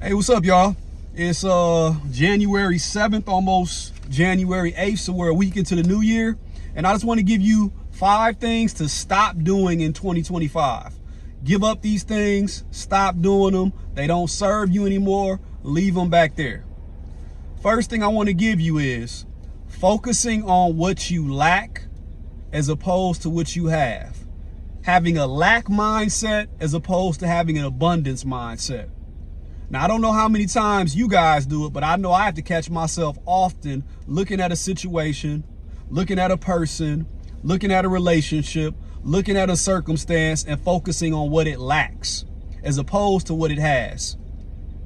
Hey, what's up, y'all? It's January 7th, almost January 8th, so we're a week into the new year. And I just want to give you 5 things to stop doing in 2025. Give up these things, stop doing them. They don't serve you anymore. Leave them back there. First thing I want to give you is focusing on what you lack as opposed to what you have. Having a lack mindset as opposed to having an abundance mindset. Now, I don't know how many times you guys do it, but I know I have to catch myself often looking at a situation, looking at a person, looking at a relationship, looking at a circumstance and focusing on what it lacks as opposed to what it has.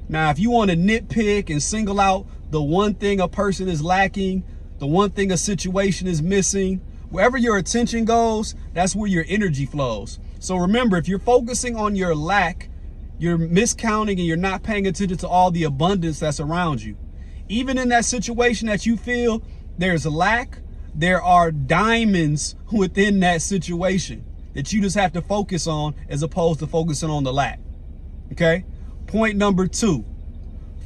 Now, if you want to nitpick and single out the one thing a person is lacking, the one thing a situation is missing, wherever your attention goes, that's where your energy flows. So remember, if you're focusing on your lack, you're miscounting and you're not paying attention to all the abundance that's around you. Even in that situation that you feel there's a lack, there are diamonds within that situation that you just have to focus on as opposed to focusing on the lack. Okay? Point number 2,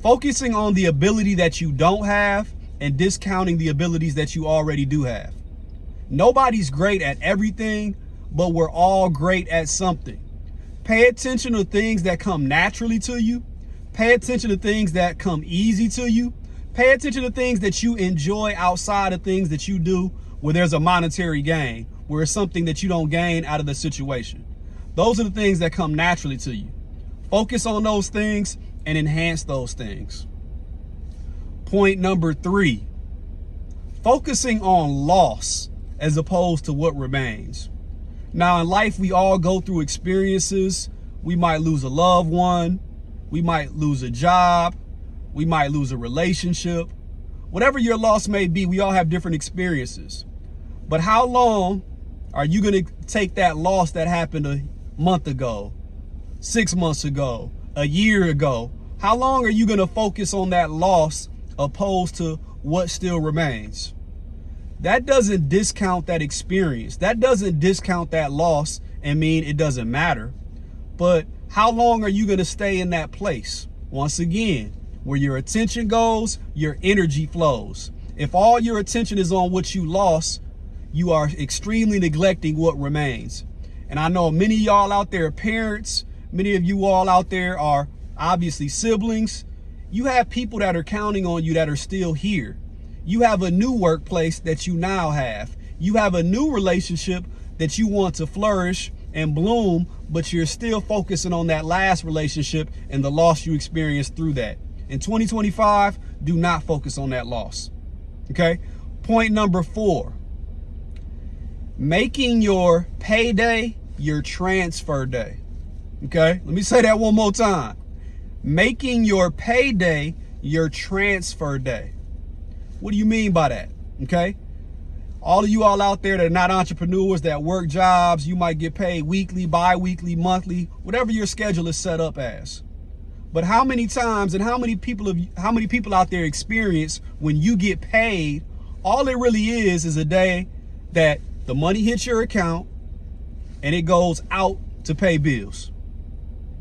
focusing on the ability that you don't have and discounting the abilities that you already do have. Nobody's great at everything, but we're all great at something. Pay attention to things that come naturally to you. Pay attention to things that come easy to you. Pay attention to things that you enjoy outside of things that you do where there's a monetary gain, where it's something that you don't gain out of the situation. Those are the things that come naturally to you. Focus on those things and enhance those things. Point number 3, focusing on loss as opposed to what remains. Now, in life, we all go through experiences. We might lose a loved one. We might lose a job. We might lose a relationship. Whatever your loss may be, we all have different experiences. But how long are you going to take that loss that happened a month ago, 6 months ago, a year ago? How long are you going to focus on that loss opposed to what still remains? That doesn't discount that experience. That doesn't discount that loss and mean it doesn't matter. But how long are you going to stay in that place? Once again, where your attention goes, your energy flows. If all your attention is on what you lost, you are extremely neglecting what remains. And I know many of y'all out there are parents. Many of you all out there are obviously siblings. You have people that are counting on you that are still here. You have a new workplace that you now have. You have a new relationship that you want to flourish and bloom, but you're still focusing on that last relationship and the loss you experienced through that. In 2025, do not focus on that loss. Okay? Point number 4, making your payday your transfer day. Okay? Let me say that one more time. Making your payday your transfer day. What do you mean by that? Okay. All of you all out there that are not entrepreneurs, that work jobs, you might get paid weekly, bi-weekly, monthly, whatever your schedule is set up as. But how many times and how many people out there experience when you get paid, all it really is a day that the money hits your account and it goes out to pay bills.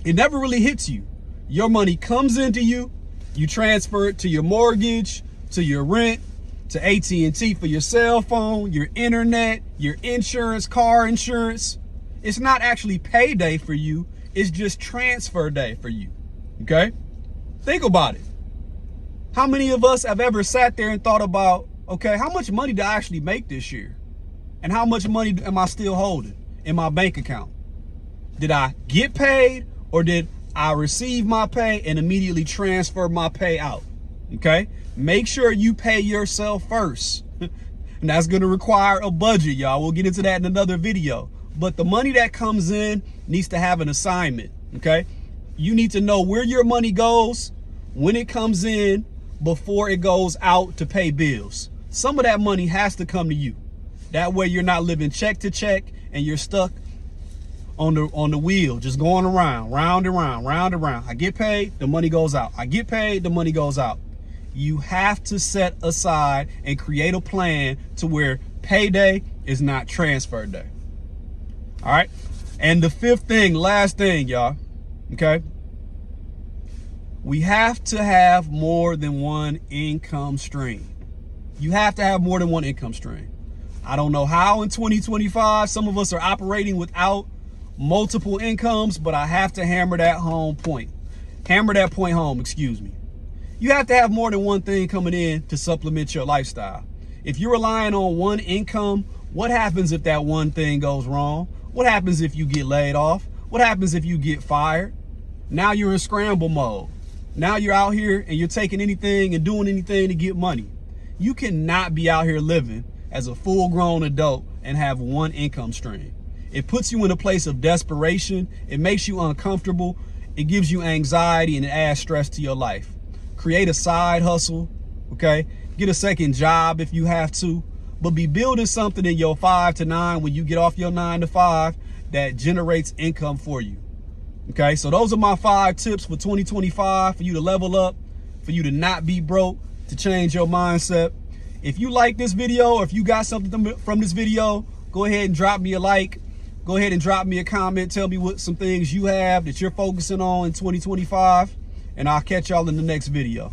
It never really hits you. Your money comes into you, you transfer it to your mortgage, to your rent, to AT&T for your cell phone, your internet, your insurance, car insurance. It's not actually payday for you. It's just transfer day for you. Okay? Think about it. How many of us have ever sat there and thought about, okay, how much money did I actually make this year? And how much money am I still holding in my bank account? Did I get paid or did I receive my pay and immediately transfer my pay out? Okay? Make sure you pay yourself first. And that's going to require a budget, y'all. We'll get into that in another video. But the money that comes in needs to have an assignment, okay? You need to know where your money goes, when it comes in, before it goes out to pay bills. Some of that money has to come to you. That way you're not living check to check and you're stuck on the wheel, just going around, round and round, round and round. I get paid, the money goes out. I get paid, the money goes out. You have to set aside and create a plan to where payday is not transfer day. All right. And the 5th thing, last thing, y'all. Okay. We have to have more than one income stream. You have to have more than one income stream. I don't know how in 2025 some of us are operating without multiple incomes, but I have to hammer that point home, excuse me. You have to have more than one thing coming in to supplement your lifestyle. If you're relying on one income, what happens if that one thing goes wrong? What happens if you get laid off? What happens if you get fired? Now you're in scramble mode. Now you're out here and you're taking anything and doing anything to get money. You cannot be out here living as a full-grown adult and have one income stream. It puts you in a place of desperation. It makes you uncomfortable. It gives you anxiety and it adds stress to your life. Create a side hustle, okay? Get a second job if you have to, but be building something in your 5 to 9 when you get off your 9 to 5 that generates income for you. Okay, so those are my 5 tips for 2025 for you to level up, for you to not be broke, to change your mindset. If you like this video or if you got something from this video, go ahead and drop me a like. Go ahead and drop me a comment. Tell me what some things you have that you're focusing on in 2025, and I'll catch y'all in the next video.